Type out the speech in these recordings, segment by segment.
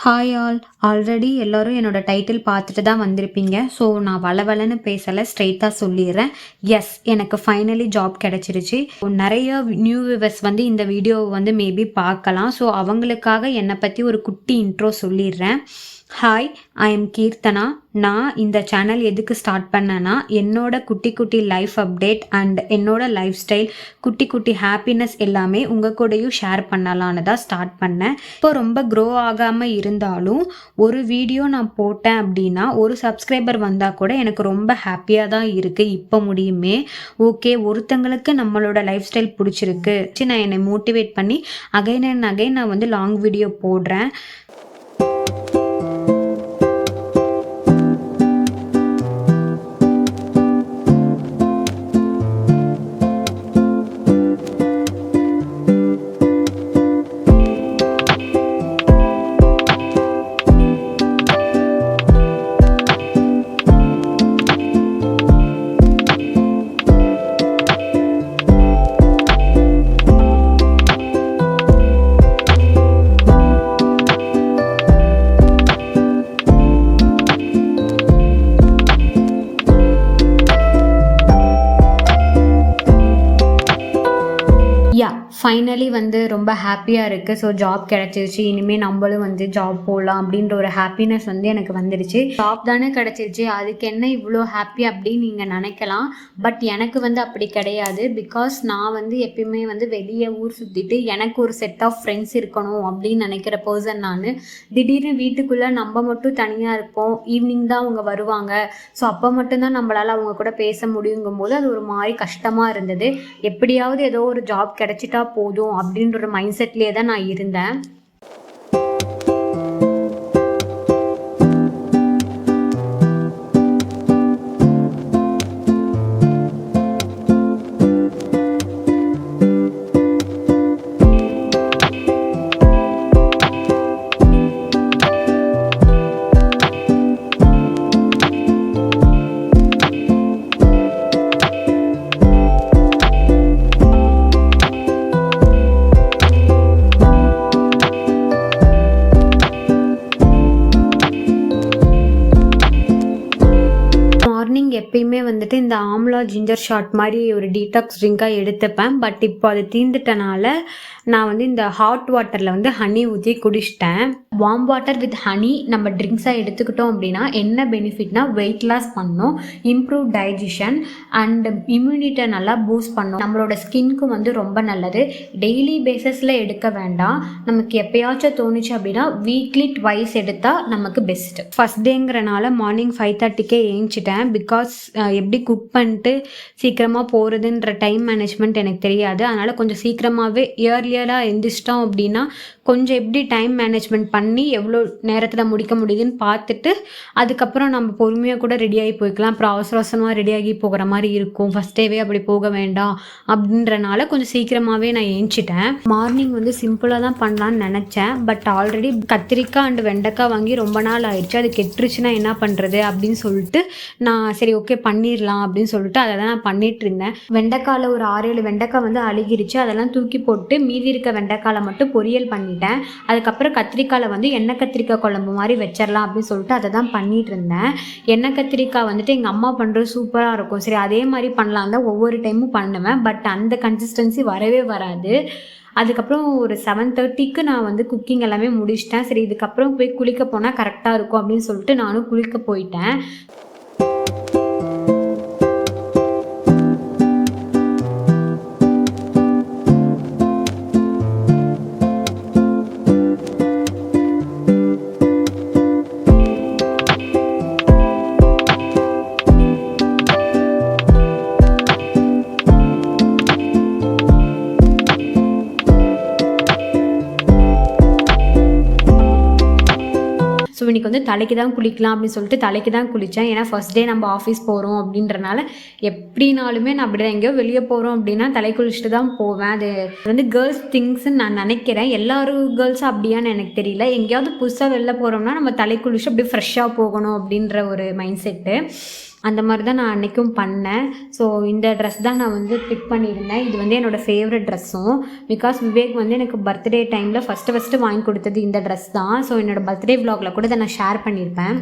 Hi all. Already எல்லோரும் என்னோட title பார்த்துட்டு தான் வந்திருப்பீங்க. ஸோ நான் வளவலன்னு பேசலை, ஸ்ட்ரெயிட்டாக சொல்லிடுறேன். எஸ், எனக்கு ஃபைனலி ஜாப் கிடச்சிருச்சு. நிறைய நியூ வியூவர்ஸ் வந்து இந்த வீடியோவை வந்து மேபி பார்க்கலாம். ஸோ அவங்களுக்காக என்னை பற்றி ஒரு குட்டி இன்ட்ரோ சொல்லிடுறேன். Hi, I am Keerthana. நான் இந்த சேனல் எதுக்கு ஸ்டார்ட் பண்ணேன்னா, என்னோட குட்டி குட்டி லைஃப் அப்டேட் அண்ட் என்னோட லைஃப் ஸ்டைல், குட்டி குட்டி ஹாப்பினஸ் எல்லாமே உங்கள் கூடயும் ஷேர் பண்ணலான்னு தான் ஸ்டார்ட் பண்ணேன். இப்போ ரொம்ப க்ரோ ஆகாமல் இருந்தாலும் ஒரு வீடியோ நான் போட்டேன் அப்படின்னா ஒரு சப்ஸ்கிரைபர் வந்தால் கூட எனக்கு ரொம்ப ஹாப்பியாக தான் இருக்குது. இப்போ முடியுமே ஓகே, ஒருத்தங்களுக்கு நம்மளோட லைஃப் ஸ்டைல் பிடிச்சிருக்கு, நான் என்னை மோட்டிவேட் பண்ணி அகைன் அண்ட் அகைன் நான் வந்து லாங் வீடியோ போடுறேன். ஃபைனலி வந்து ரொம்ப ஹாப்பியாக இருக்குது. ஸோ ஜாப் கிடச்சிருச்சு, இனிமேல் நம்மளும் வந்து ஜாப் போகலாம் அப்படின்ற ஒரு ஹாப்பினஸ் வந்து எனக்கு வந்துடுச்சு. ஜாப் தானே கிடச்சிருச்சு, அதுக்கு என்ன இவ்வளோ ஹாப்பி அப்படின்னு நீங்கள் நினைக்கலாம். பட் எனக்கு வந்து அப்படி கிடையாது. பிகாஸ் நான் வந்து எப்பயுமே வந்து வெளியே ஊர் சுற்றிட்டு எனக்கு ஒரு செட் ஆஃப் ஃப்ரெண்ட்ஸ் இருக்கணும் அப்படின்னு நினைக்கிற பர்சன் நான். திடீர்னு வீட்டுக்குள்ளே நம்ம மட்டும் தனியாக இருப்போம், ஈவினிங் தான் அவங்க வருவாங்க. ஸோ அப்போ மட்டும்தான் நம்மளால் அவங்க கூட பேச முடியுங்கும் போது அது ஒரு மாதிரி கஷ்டமாக இருந்தது. எப்படியாவது ஏதோ ஒரு ஜாப் கிடச்சிட்டா போதும் அப்படின்ற ஒரு மைண்ட் செட்லேயே தான் நான் இருந்தேன். எப்பயுமே வந்துட்டு இந்த ஆம்லா ஜிஞ்சர் ஷாட் மாதிரி ஒரு டீடாக்ஸ் ட்ரிங்காக எடுத்துப்பேன். பட் இப்போ அது தீர்ந்துட்டனால நான் வந்து இந்த ஹாட் வாட்டரில் வந்து ஹனி ஊற்றி குடிச்சிட்டேன். வார்ம் வாட்டர் வித் ஹனி நம்ம ட்ரிங்க்ஸாக எடுத்துக்கிட்டோம் அப்படின்னா என்ன பெனிஃபிட்னா, வெயிட் லாஸ் பண்ணணும், இம்ப்ரூவ் டைஜஷன் அண்ட் இம்யூனிட்டியை நல்லா பூஸ்ட் பண்ணணும். நம்மளோட ஸ்கின்க்கும் வந்து ரொம்ப நல்லது. டெய்லி பேஸஸில் எடுக்க வேண்டாம், நமக்கு எப்பயாச்சும் தோணுச்சு அப்படின்னா வீக்லி ட்வைஸ் எடுத்தால் நமக்கு பெஸ்ட்டு. ஃபஸ்ட் டேங்கிறனால மார்னிங் 5:30க்கே ஏஞ்சிட்டேன். பிகாஸ் எப்படி குக் பண்ணிட்டு சீக்கிரமாக போகிறதுன்ற டைம் மேனேஜ்மெண்ட் எனக்கு தெரியாது. அதனால் கொஞ்சம் சீக்கிரமாகவே இயர்லியராக எந்திரிச்சிட்டோம் அப்படின்னா கொஞ்சம் எப்படி டைம் மேனேஜ்மெண்ட் பண்ணி எவ்வளோ நேரத்தில் முடிக்க முடியுதுன்னு பார்த்துட்டு அதுக்கப்புறம் நம்ம பொறுமையாக கூட ரெடியாகி போய்க்கலாம். அப்புறம் அவசர அவசரமாக ரெடியாகி போகிற மாதிரி இருக்கும். ஃபஸ்ட் டேவே அப்படி போக வேண்டாம் அப்படின்றனால கொஞ்சம் சீக்கிரமாகவே நான் ஏஞ்சிட்டேன். மார்னிங் வந்து சிம்பிளாக தான் பண்ணலான்னு நினச்சேன். பட் ஆல்ரெடி கத்திரிக்காய் அண்டு வெண்டைக்காய் வாங்கி ரொம்ப நாள் ஆயிடுச்சு. அது கெட்டுருச்சுன்னா என்ன பண்ணுறது அப்படின்னு சொல்லிட்டு நான் சரி ஓகே பண்ணிடலாம் அப்படின்னு சொல்லிட்டு அதை தான் நான் பண்ணிட்டு இருந்தேன். வெண்டைக்காயில் ஒரு 6-7 வெண்டைக்காய் வந்து அழுகிருச்சு. அதெல்லாம் தூக்கி போட்டு மீதி இருக்க வெண்டைக்காயில் மட்டும் பொரியல் பண்ணிட்டேன். அதுக்கப்புறம் கத்திரிக்காயில் வந்து எண்ணெய் கத்திரிக்காய் குழம்பு மாதிரி வச்சிடலாம் அப்படின்னு சொல்லிட்டு அதை தான் பண்ணிட்டு இருந்தேன். எண்ணெய் கத்திரிக்காய் வந்துட்டு எங்கள் அம்மா பண்ணுறது சூப்பராக இருக்கும். சரி அதே மாதிரி பண்ணலாம் தான் ஒவ்வொரு டைமும் பண்ணுவேன். பட் அந்த கன்சிஸ்டன்சி வரவே வராது. அதுக்கப்புறம் ஒரு 7:30க்கு நான் வந்து குக்கிங் எல்லாமே முடிச்சிட்டேன். சரி இதுக்கப்புறம் போய் குளிக்க போனால் கரெக்டாக இருக்கும் அப்படின்னு சொல்லிட்டு நானும் குளிக்க போயிட்டேன். ஸோ இன்றைக்கி வந்து தலைக்கு தான் குளிக்கலாம் அப்படின்னு சொல்லிட்டு தலைக்கு தான் குளித்தேன். ஏன்னா ஃபஸ்ட் டே நம்ம ஆஃபீஸ் போகிறோம் அப்படின்றனால எப்படினாலுமே நான் அப்படி தான் எங்கேயோ வெளியே போகிறோம் அப்படின்னா தலை குளிச்சுட்டு தான் போவேன். அது வந்து கேர்ள்ஸ் திங்ஸ்ன்னு நான் நினைக்கிறேன். எல்லாரும் கேர்ள்ஸும் அப்படியான்னு எனக்கு தெரியல. எங்கேயாவது புதுசாக வெளில போகிறோம்னா நம்ம தலை குளிச்சு அப்படியே ஃப்ரெஷ்ஷாக போகணும் அப்படின்ற ஒரு மைண்ட் செட்டு. அந்த மாதிரி தான் நான் அன்றைக்கும் பண்ணேன். ஸோ இந்த ட்ரெஸ் தான் நான் வந்து பிக் பண்ணியிருந்தேன். இது வந்து என்னோடய ஃபேவரட் ட்ரெஸ்ஸும். பிகாஸ் விவேக் வந்து எனக்கு பர்த்டே டைமில் ஃபஸ்ட்டு வாங்கி கொடுத்தது இந்த ட்ரெஸ் தான். ஸோ என்னோடய பர்த்டே விலாகில் கூட இதை நான் ஷேர் பண்ணியிருப்பேன்.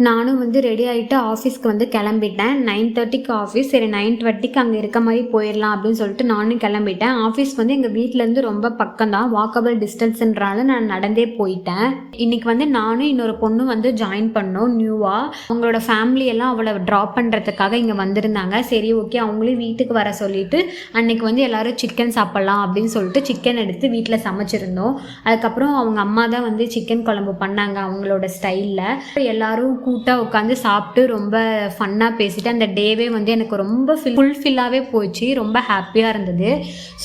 நானும் வந்து ரெடி ஆகிட்டு ஆஃபீஸ்க்கு வந்து கிளம்பிட்டேன். 9:30க்கு ஆஃபீஸ். சரி 9:20க்கு அங்கே இருக்க மாதிரி போயிடலாம் அப்படின்னு சொல்லிட்டு நானும் கிளம்பிட்டேன். ஆஃபீஸ் வந்து எங்கள் வீட்டிலேருந்து ரொம்ப பக்கம் தான், வாக்கபிள் டிஸ்டன்ஸ்ன்றால நான் நடந்தே போயிட்டேன். இன்றைக்கி வந்து நானும் இன்னொரு பொண்ணு வந்து ஜாயின் பண்ணோம் நியூவாக. அவங்களோட ஃபேமிலி எல்லாம் அவளை ட்ராப் பண்ணுறதுக்காக இங்கே வந்திருந்தாங்க. சரி ஓகே அவங்களையும் வீட்டுக்கு வர சொல்லிவிட்டு அன்றைக்கி வந்து எல்லோரும் சிக்கன் சாப்பிட்லாம் அப்படின்னு சொல்லிட்டு சிக்கன் எடுத்து வீட்டில் சமைச்சிருந்தோம். அதுக்கப்புறம் அவங்க அம்மா தான் வந்து சிக்கன் குழம்பு பண்ணாங்க அவங்களோட ஸ்டைலில். எல்லோரும் கூட்டாக உட்காந்து சாப்பிட்டு ரொம்ப ஃபன்னாக பேசிட்டு அந்த டேவே வந்து எனக்கு ரொம்ப ஃபுல்ஃபில்லாகவே போச்சு. ரொம்ப ஹாப்பியாக இருந்தது.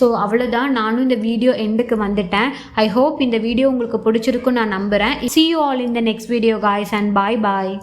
ஸோ அவ்வளோதான், நானும் இந்த வீடியோ எண்டுக்கு வந்துட்டேன். ஐ ஹோப் இந்த வீடியோ உங்களுக்கு பிடிச்சிருக்குன்னு நான் நம்புகிறேன். See you all in the next video guys and bye bye.